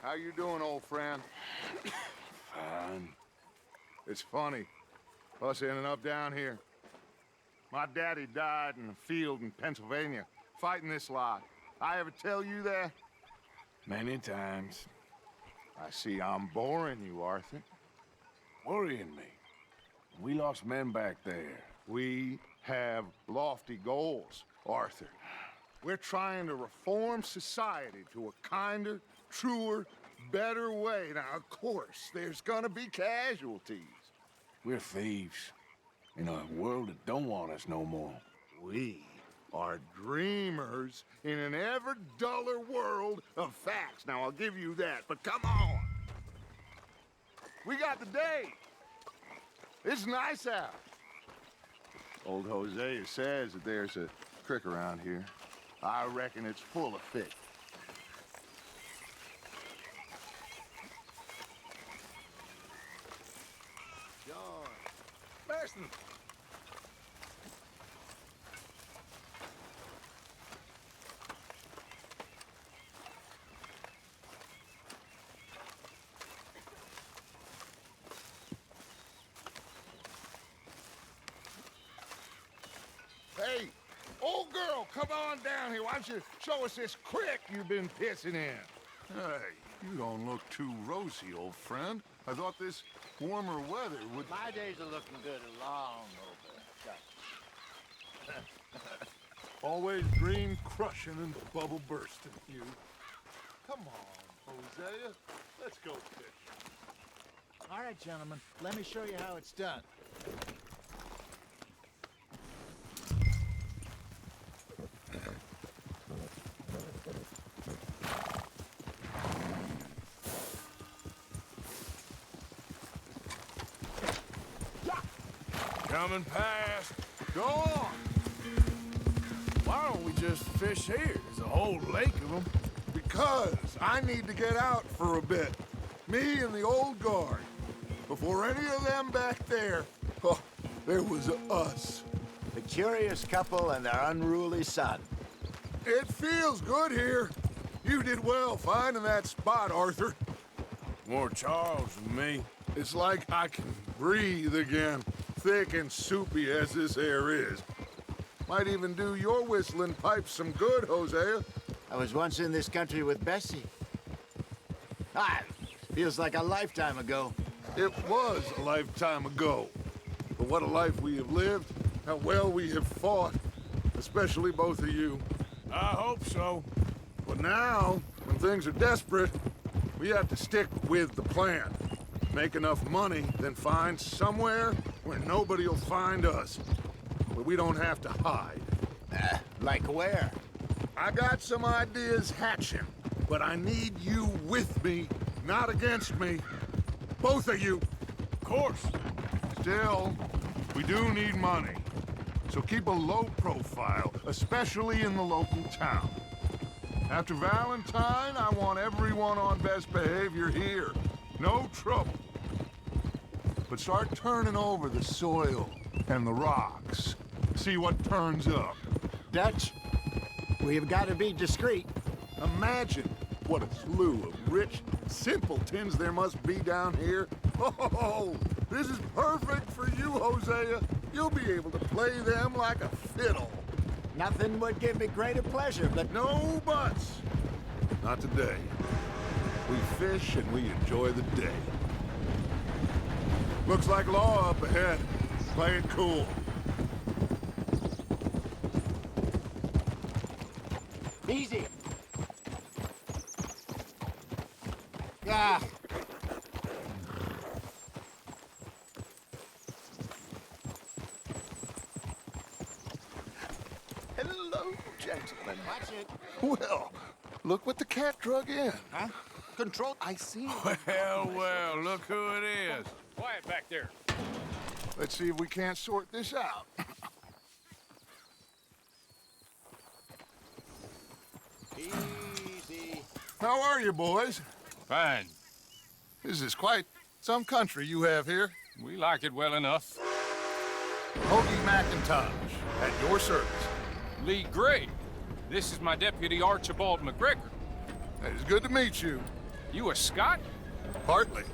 How you doing, old friend? Fine. It's funny, us ending up down here. My daddy died in a field in Pennsylvania, fighting this lot. I ever tell you that? Many times. I see I'm boring you, Arthur. Worrying me. We lost men back there. We have lofty goals, Arthur. We're trying to reform society to a kinder, truer, better way. Now, of course, there's gonna be casualties. We're thieves. In a world that don't want us no more. We are dreamers in an ever duller world of facts. Now, I'll give you that, but come on. We got the day. It's nice out. Old Hosea says that there's a creek around here. I reckon it's full of fish. John. Marston. Hey, old girl, come on down here. Why don't you show us this creek you've been pissing in? Hey, you don't look too rosy, old friend. I thought this warmer weather would... My days are looking good along over. Always dream crushing and bubble bursting, you. Come on, Hosea. Let's go fish. All right, gentlemen, let me show you how it's done. Coming past. Go on! Why don't we just fish here? There's a whole lake of them. Because I need to get out for a bit. Me and the old guard. Before any of them back there, oh, there was us. The curious couple and their unruly son. It feels good here. You did well finding that spot, Arthur. More Charles than me. It's like I can breathe again, thick and soupy as this air is. Might even do your whistling pipes some good, Hosea. I was once in this country with Bessie. Feels like a lifetime ago. It was a lifetime ago. But what a life we have lived, how well we have fought, especially both of you. I hope so. But now, when things are desperate, we have to stick with the plan. Make enough money, then find somewhere where nobody will find us. Where we don't have to hide. Like where? I got some ideas hatching, but I need you with me, not against me. Both of you. Of course. Still, we do need money. So keep a low profile, especially in the local town. After Valentine, I want everyone on best behavior here. No trouble. But start turning over the soil and the rocks. See what turns up. Dutch, we've got to be discreet. Imagine what a slew of rich simpletons there must be down here. Oh, this is perfect for you, Hosea. You'll be able to play them like a fiddle. Nothing would give me greater pleasure, but No buts. Not today. We fish and we enjoy the day. Looks like law up ahead. Play it cool. easy. Ah. Hello, gentlemen. Watch it. Well, look what the cat drug in. Huh? Control. I see. Well, look who it is. Quiet back there. Let's see if we can't sort this out. Easy. How are you, boys? Fine. This is quite some country you have here. We like it well enough. Hoagie McIntosh, at your service. Leigh Gray. This is my deputy, Archibald MacGregor. It is good to meet you. You a Scot? Partly.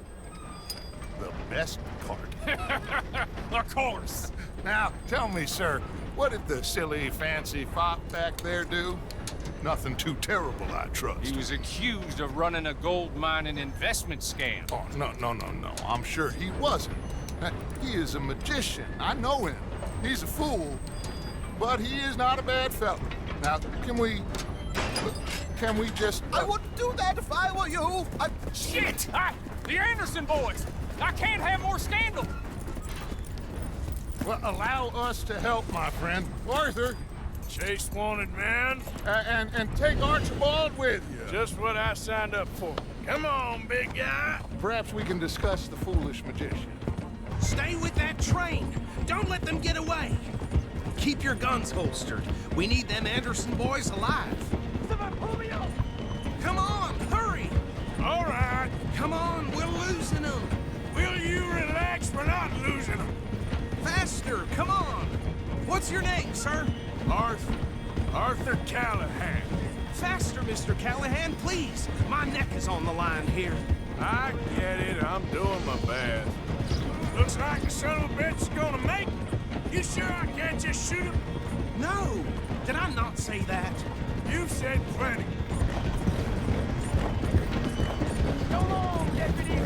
The best part. Of course. Now, tell me, sir, what did the silly, fancy fop back there do? Nothing too terrible, I trust. He was accused of running a gold mining investment scam. Oh, no. I'm sure he wasn't. He is a magician. I know him. He's a fool, but he is not a bad fellow. Now, can we just... I wouldn't do that if I were you. Shit! The Anderson boys! I can't have more scandal! Well, allow us to help, my friend. Arthur, Chase wanted man. and take Archibald with you. Just what I signed up for. Come on, big guy. Perhaps we can discuss the foolish magician. Stay with that train. Don't let them get away. Keep your guns holstered. We need them Anderson boys alive. Come on, hurry! All right. Come on, we're losing them. Will you relax? We're not losing them. Faster, come on. What's your name, sir? Arthur Callahan. Faster, Mr. Callahan, please. My neck is on the line here. I get it. I'm doing my best. Looks like the son of a bitch is gonna make it. You sure I can't just shoot him? No, did I not say that? You've said plenty. Come on, deputy!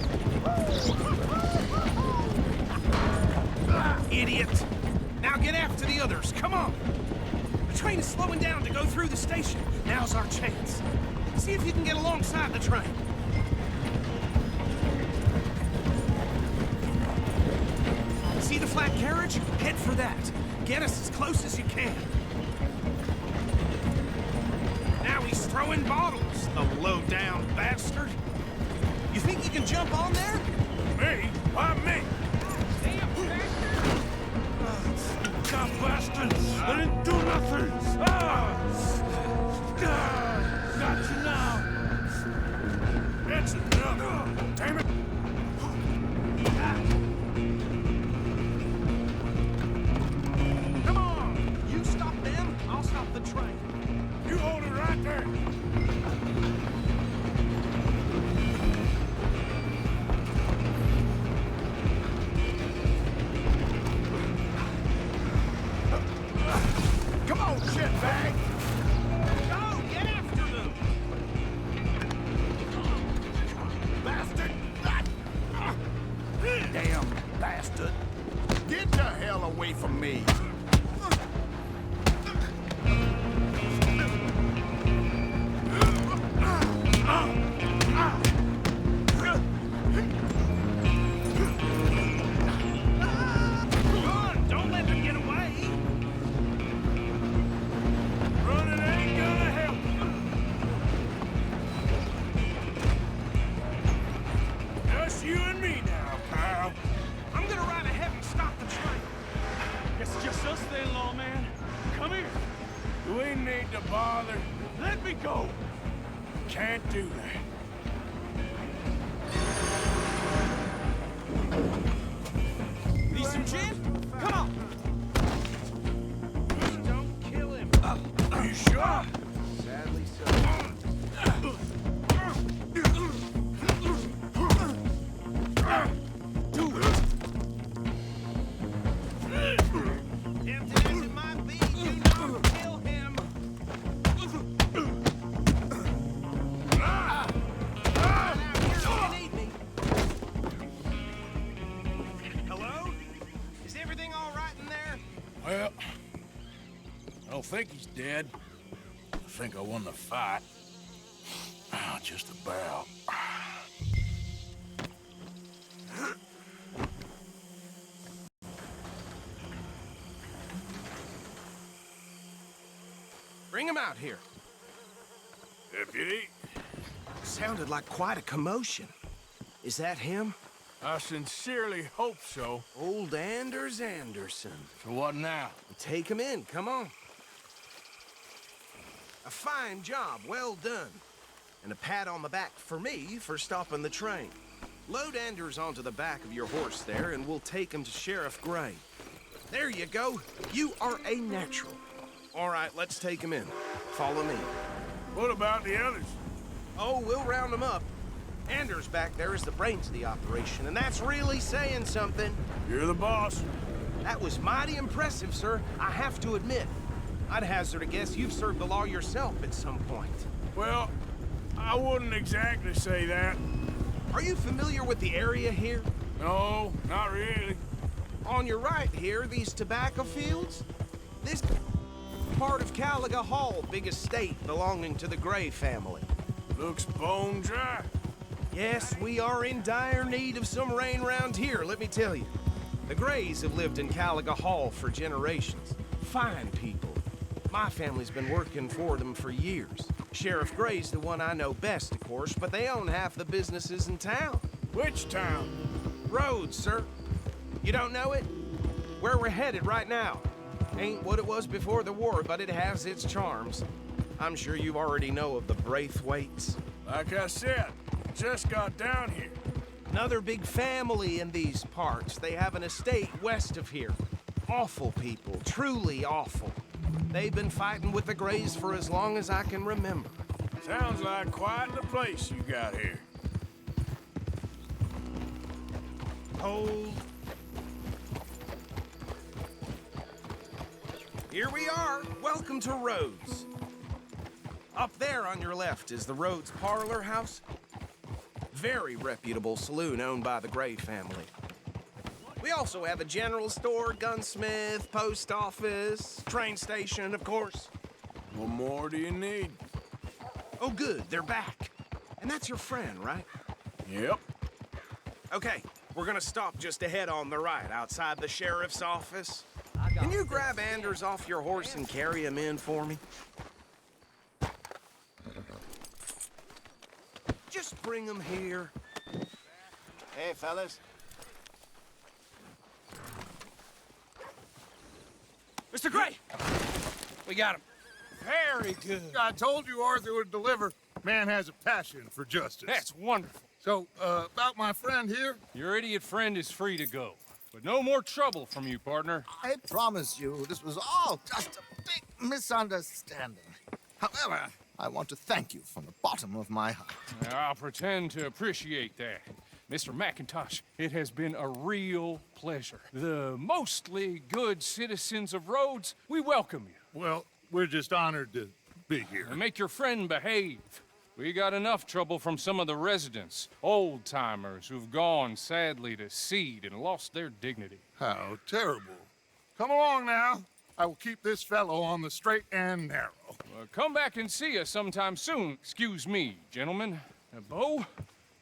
Idiot! Now get after the others, come on! The train is slowing down to go through the station. Now's our chance. See if you can get alongside the train. See the flat carriage? Head for that. Get us as close as you can. Now he's throwing bottles, the low-down bastard. You think you can jump on there? Me? Why me? God, bastards! I didn't do nothing! Got you now. It's another. Damn it. Come on! You stop them, I'll stop the train. You hold it right there. Come on, shitbag! Go, get after them! Bastard! Damn bastard! Get the hell away from me! Run! Don't let them get away! Running ain't gonna help. Just you and me now, pal. I'm gonna ride ahead and stop the train. It's just us then, lawman. Come here. We need to bother. Let me go. Can't do that. Need some gin? Come on! Don't kill him. You sure? Sadly so. Do it! Tempted as it might be, do not kill him! Now, here's where you need me. Hello? Is everything all right in there? Well, I don't think he's dead. I think I won the fight. Just about. Bring him out here. Deputy, Sounded like quite a commotion. Is that him? I sincerely hope so. Old Anders Anderson. So what now? Take him in, come on. A fine job, well done. And a pat on the back for me for stopping the train. Load Anders onto the back of your horse there, and we'll take him to Sheriff Gray. There you go. You are a natural. All right, let's take him in. Follow me. What about the others? Oh, we'll round them up. Anders back there is the brains of the operation, and that's really saying something. You're the boss. That was mighty impressive, sir. I have to admit. I'd hazard a guess you've served the law yourself at some point. Well, I wouldn't exactly say that. Are you familiar with the area here? No, not really. On your right here, these tobacco fields? This part of Caliga Hall, big estate belonging to the Gray family. Looks bone dry. Yes, we are in dire need of some rain round here, let me tell you. The Grays have lived in Caliga Hall for generations. Fine people. My family's been working for them for years. Sheriff Gray's the one I know best, of course, but they own half the businesses in town. Which town? Rhodes, sir. You don't know it? Where we're headed right now. Ain't what it was before the war, but it has its charms. I'm sure you already know of the Braithwaites. Like I said, just got down here. Another big family in these parts. They have an estate west of here. Awful people, truly awful. They've been fighting with the Grays for as long as I can remember. Sounds like quite the place you got here. Hold. Here we are. Welcome to Rhodes. Up there on your left is the Rhodes Parlor House. Very reputable saloon owned by the Gray family. We also have a general store, gunsmith, post office, train station, of course. What more do you need? Oh, good, they're back. And that's your friend, right? Yep. Okay, we're gonna stop just ahead on the right, outside the sheriff's office. Can you grab Anders off your horse and carry him in for me? Just bring him here. Hey, fellas. Mr. Gray! We got him. Very good. I told you Arthur would deliver. Man has a passion for justice. That's wonderful. So, about my friend here? Your idiot friend is free to go. But no more trouble from you, partner. I promise you, this was all just a big misunderstanding. However, I want to thank you from the bottom of my heart. I'll pretend to appreciate that. Mr. McIntosh, it has been a real pleasure. The mostly good citizens of Rhodes, we welcome you. Well, we're just honored to be here. And make your friend behave. We got enough trouble from some of the residents, old-timers who've gone, sadly, to seed and lost their dignity. How terrible. Come along now. I will keep this fellow on the straight and narrow. Come back and see us sometime soon. Excuse me, gentlemen. Bo,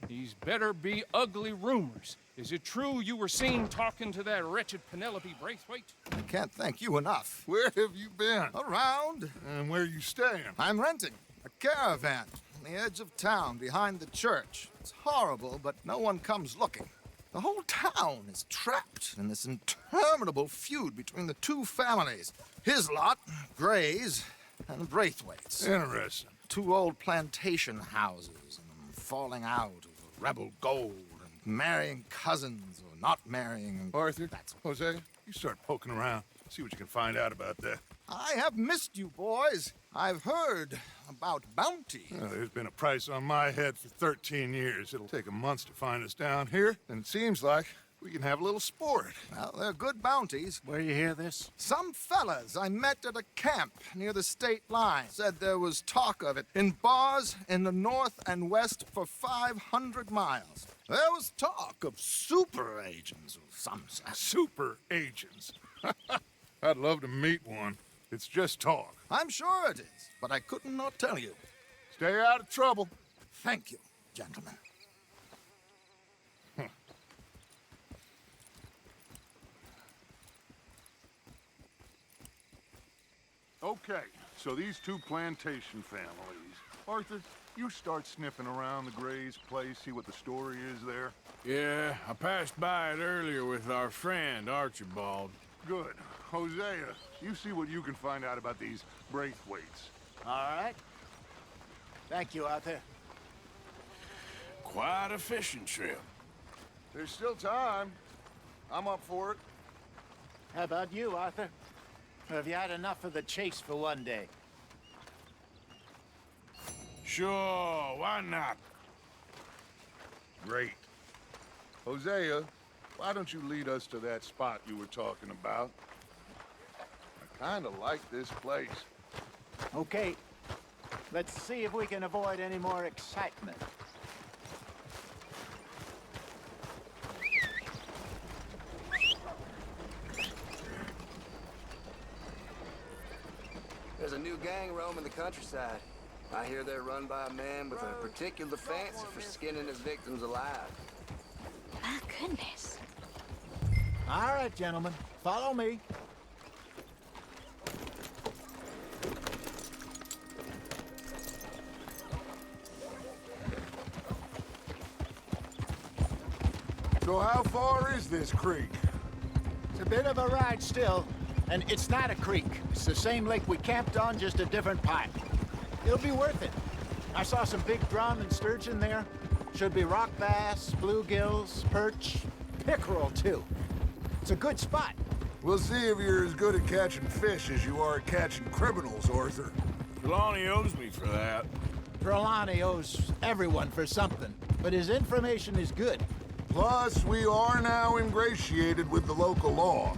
these better be ugly rumors. Is it true you were seen talking to that wretched Penelope Braithwaite? I can't thank you enough. Where have you been? Around, And where you staying? I'm renting a caravan on the edge of town behind the church. It's horrible, but no one comes looking. The whole town is trapped in this interminable feud between the two families. His lot, Gray's, and Braithwaite's. Interesting. Two old plantation houses, and falling out over rebel gold, and marrying cousins or not marrying. Arthur, That's Hosea, you start poking around. See what you can find out about that. I have missed you, boys. I've heard about bounty. There's been a price on my head for 13 years. It'll take a month to find us down here, and it seems like we can have a little sport. Well, they're good bounties. Where you hear this? Some fellas I met at a camp near the state line said there was talk of it in bars in the north and west for 500 miles. There was talk of super agents of some sort. Super agents. I'd love to meet one. It's just talk. I'm sure it is, but I couldn't not tell you. Stay out of trouble. Thank you, gentlemen. Okay, so these two plantation families. Arthur, you start sniffing around the Gray's place, see what the story is there. Yeah, I passed by it earlier with our friend, Archibald. Good. Hosea, you see what you can find out about these Braithwaites. All right. Thank you, Arthur. Quite a fishing trip. There's still time. I'm up for it. How about you, Arthur? Or have you had enough of the chase for one day? Sure, why not? great. Hosea, why don't you lead us to that spot you were talking about? I kinda like this place. Okay. Let's see if we can avoid any more excitement. There's a new gang roaming the countryside. I hear they're run by a man with a particular fancy for skinning his victims alive. My goodness. All right, gentlemen. Follow me. So how far is this creek? It's a bit of a ride still, and it's not a creek. It's the same lake we camped on, just a different pipe. It'll be worth it. I saw some big drum and sturgeon there. Should be rock bass, bluegills, perch, pickerel too. It's a good spot. We'll see if you're as good at catching fish as you are at catching criminals, Arthur. Trelawny owes me for that. Trelawny owes everyone for something, but his information is good. Plus, we are now ingratiated with the local law.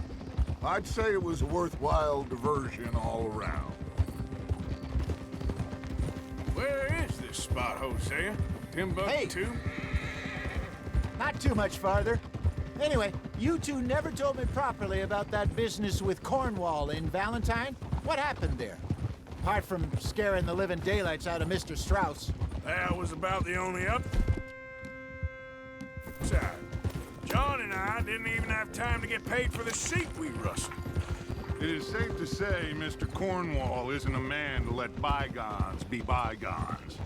I'd say it was a worthwhile diversion all around. Where is this spot, Hosea? Timbuktu? Hey. Not too much farther. Anyway, you two never told me properly about that business with Cornwall in Valentine. What happened there? Apart from scaring the living daylights out of Mr. Strauss. That was about the only upside. John and I didn't even have time to get paid for the sheep we rustled. It is safe to say Mr. Cornwall isn't a man to let bygones be bygones.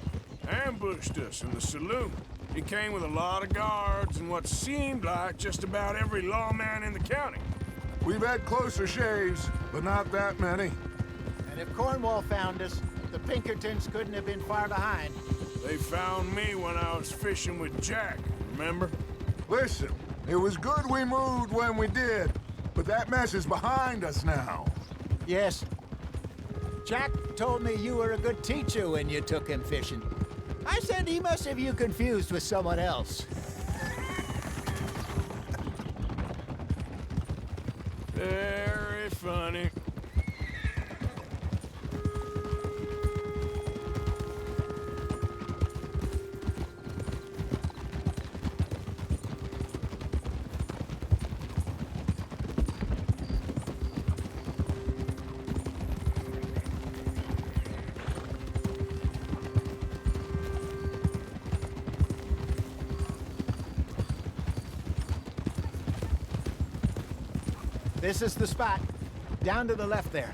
Ambushed us in the saloon. He came with a lot of guards and what seemed like just about every lawman in the county. We've had closer shaves, but not that many. And if Cornwall found us, the Pinkertons couldn't have been far behind. They found me when I was fishing with Jack, remember? Listen, it was good we moved when we did, but that mess is behind us now. Yes. Jack told me you were a good teacher when you took him fishing. I said he must have you confused with someone else. Very funny. This is the spot. Down to the left there.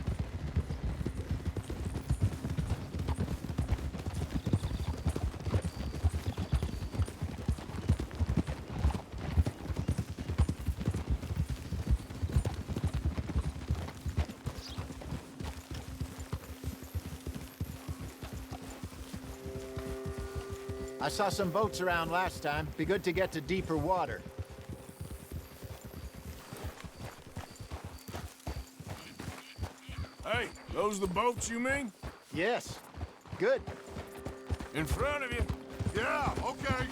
I saw some boats around last time. Be good to get to deeper water. Hey, those the boats you mean? Yes. Good. In front of you. Yeah, okay.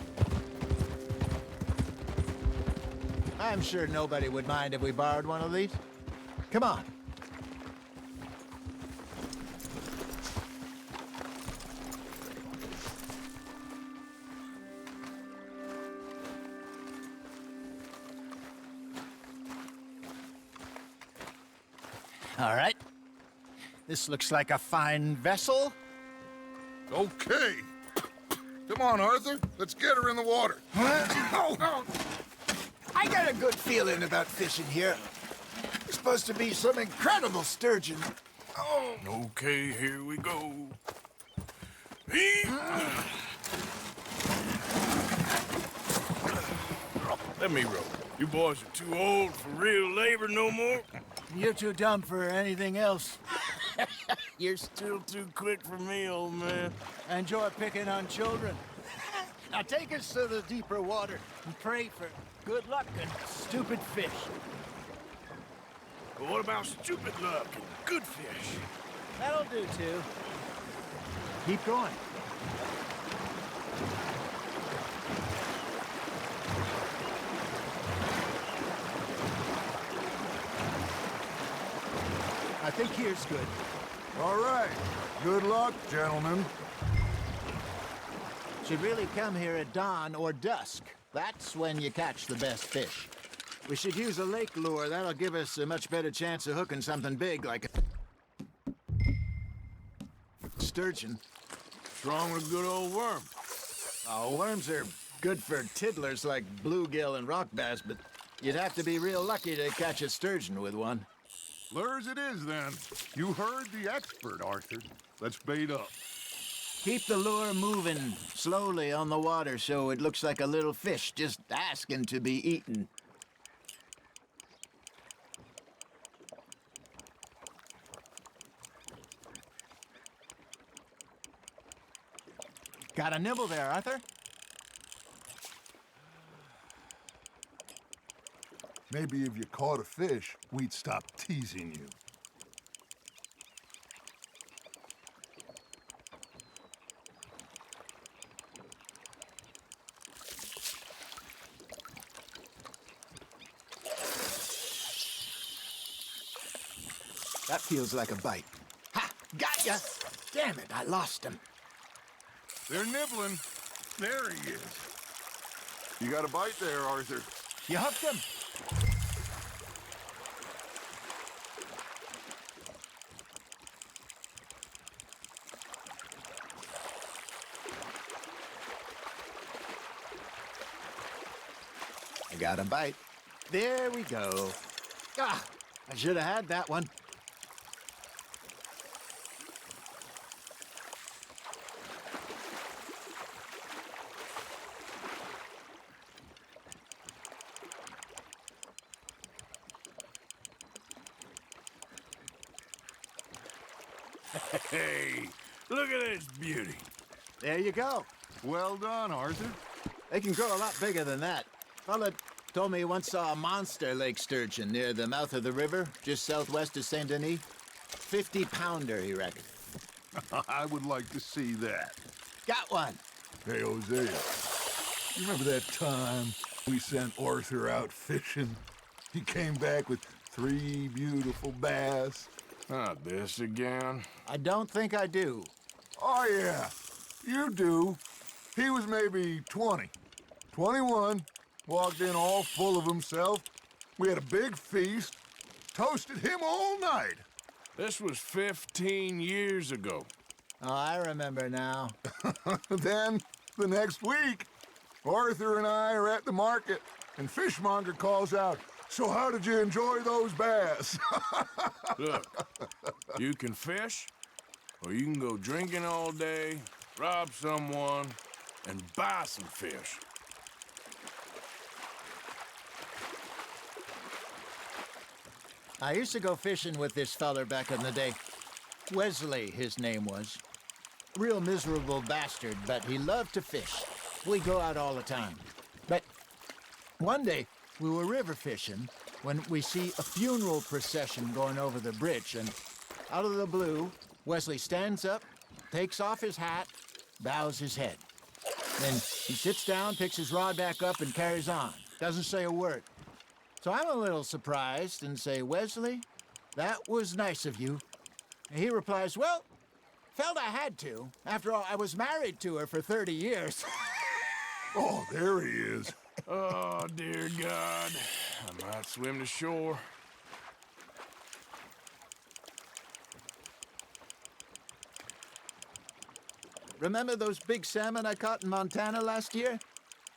I'm sure nobody would mind if we borrowed one of these. Come on. All right. This looks like a fine vessel. Okay. Come on, Arthur. Let's get her in the water. I got a good feeling about fishing here. There's supposed to be some incredible sturgeon. Oh. Okay, here we go. Let me row. You boys are too old for real labor no more. You're too dumb for anything else. You're still too quick for me, old man. Enjoy picking on children. Now take us to the deeper water and pray for good luck and stupid fish. But what about stupid luck and good fish? That'll do, too. Keep going. think here's good. All right. Good luck, gentlemen. Should really come here at dawn or dusk. That's when you catch the best fish. We should use a lake lure. That'll give us a much better chance of hooking something big like a sturgeon. What's wrong with a good old worm? Oh, worms are good for tiddlers like bluegill and rock bass, but you'd have to be real lucky to catch a sturgeon with one. Lures it is, then. You heard the expert, Arthur. Let's bait up. Keep the lure moving slowly on the water so it looks like a little fish just asking to be eaten. Got a nibble there, Arthur? Maybe if you caught a fish, we'd stop teasing you. That feels like a bite. Ha! Got ya! Damn it, I lost him. They're nibbling. There he is. You got a bite there, Arthur. You hooked him? I got a bite. There we go. Ah, I should have had that one. Hey, look at this beauty. There you go. Well done, Arthur. They can grow a lot bigger than that. Fella told me he once saw a monster lake sturgeon near the mouth of the river, just southwest of Saint Denis. 50-pounder, he reckoned. I would like to see that. Got one. Hey, Hosea, you remember that time we sent Arthur out fishing? He came back with 3 beautiful bass. Not this again. I don't think I do. Oh, yeah, you do. He was maybe 20, 21, walked in all full of himself. We had a big feast, toasted him all night. This was 15 years ago. Oh, I remember now. Then, the next week, Arthur and I are at the market, and Fishmonger calls out, "So how did you enjoy those bass?" Look, you can fish, or you can go drinking all day, rob someone, and buy some fish. I used to go fishing with this feller back in the day. Wesley, his name was. Real miserable bastard, but he loved to fish. We go out all the time. But one day, we were river fishing when we see a funeral procession going over the bridge, and out of the blue, Wesley stands up, takes off his hat, bows his head. Then he sits down, picks his rod back up, and carries on. Doesn't say a word. So I'm a little surprised and say, "Wesley, that was nice of you." And he replies, "Well, felt I had to. After all, I was married to her for 30 years. Oh, there he is. Oh, dear God. I might swim to shore. Remember those big salmon I caught in Montana last year?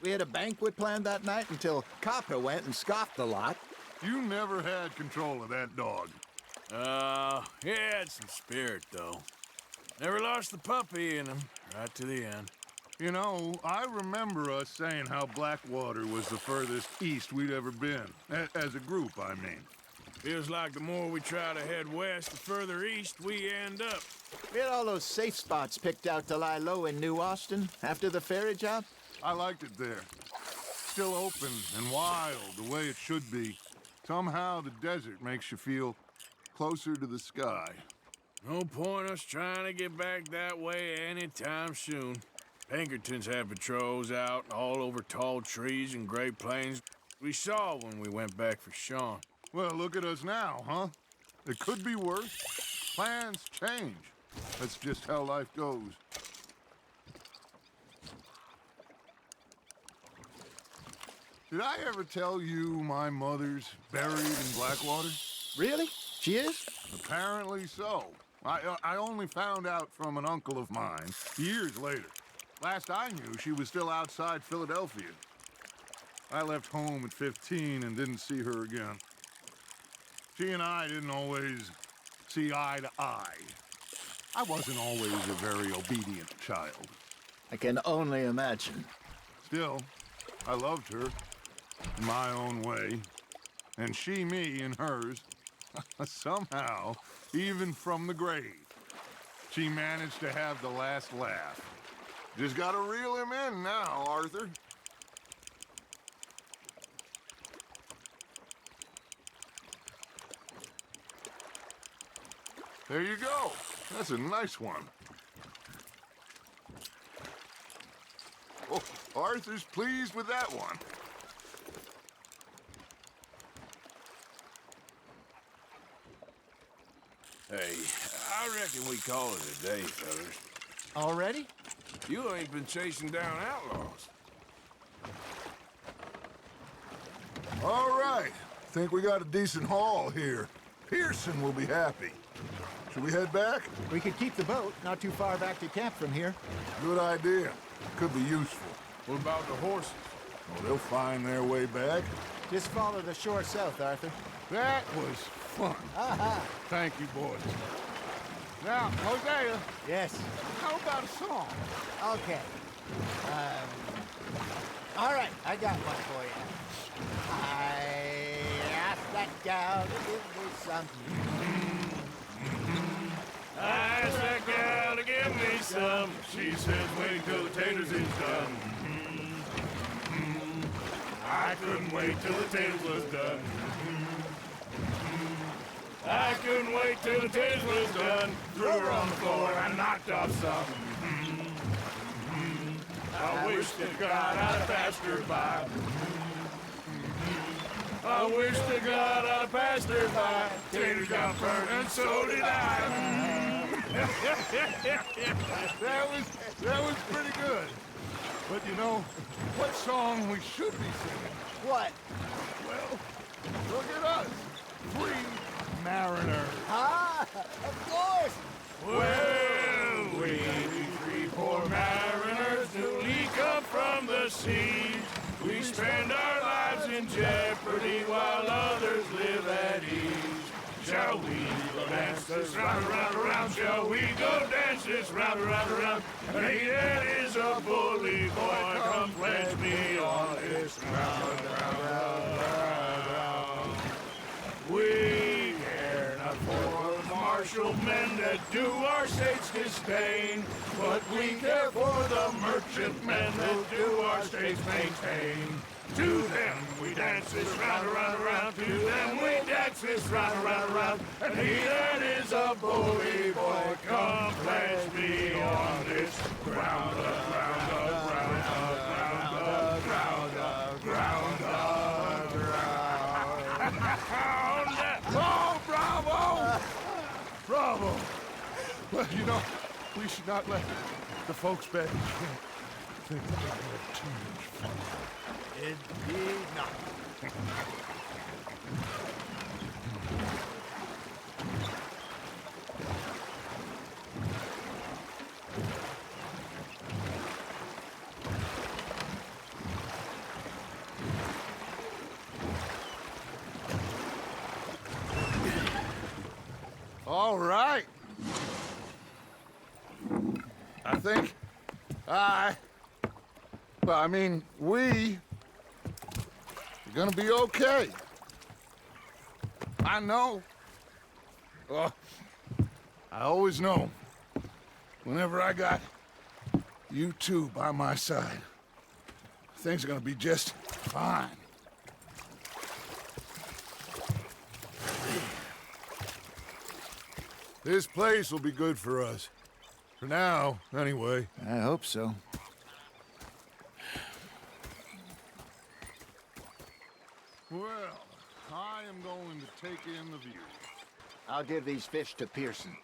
We had a banquet planned that night until Copper went and scoffed the lot. You never had control of that dog. He had some spirit, though. Never lost the puppy in him, right to the end. You know, I remember us saying how Blackwater was the furthest east we'd ever been. As a group, I mean. Feels like the more we try to head west, the further east we end up. We had all those safe spots picked out to lie low in New Austin after the ferry job. I liked it there. Still open and wild, the way it should be. Somehow the desert makes you feel closer to the sky. No point us trying to get back that way anytime soon. Pinkertons have patrols out all over tall trees and Great Plains. We saw when we went back for Sean. Well, look at us now, huh? It could be worse. Plans change. That's just how life goes. Did I ever tell you my mother's buried in Blackwater? Really? She is? Apparently so. I only found out from an uncle of mine years later. Last I knew, she was still outside Philadelphia. I left home at 15 and didn't see her again. She and I didn't always see eye to eye. I wasn't always a very obedient child. I can only imagine. Still, I loved her in my own way, and she me in hers. Somehow, even from the grave, she managed to have the last laugh. Just gotta reel him in now, Arthur. There you go. That's a nice one. Oh, Arthur's pleased with that one. Hey, I reckon we call it a day, fellas. Already? You ain't been chasing down outlaws. All right. Think we got a decent haul here. Pearson will be happy. Should we head back? We could keep the boat not too far back to camp from here. Good idea. Could be useful. What about the horses? Oh, they'll find their way back. Just follow the shore south, Arthur. That was fun. Aha! Thank you, boys. Now, Hosea, Yes. how about a song? Okay. All right, I got one for you. I asked that gal to give me something. I asked that gal to give me some. She says, wait till the taters is done. I couldn't wait till the taters was done. I couldn't wait till the taters was done. Threw her on the floor and I knocked off some. I wish to God I'd passed her by. I wish to God I'd passed her by. Taters got burnt and so did I. That was pretty good. But you know, what song we should be singing? What? Well, look at us. Free mariners. Ah, of course. Well, we three poor mariners newly come from the seas. We spend our lives in jeopardy while others live at ease. Shall we go dance this round, around, around? Shall we go dance this round, around, around? Hey, that is a bully boy. Come pledge me on this round, round, round, round, round. We care not for the martial men that do our state's disdain, but we care for the merchant men that do our state's maintain. To them we dance this round, around, around. To them we dance this round, around, around. And he that is a bully boy, come pledge me on this ground, ground, ground, ground, ground, ground, ground, ground. Oh, bravo! Bravo! Well, you know, we should not let the folks back in camp think that we had too much fun. Indeed not. All right. I think we're gonna be okay. I know. I always know. Whenever I got you two by my side, things are gonna be just fine. This place will be good for us. For now, anyway. I hope so. Well, I am going to take in the view. I'll give these fish to Pearson.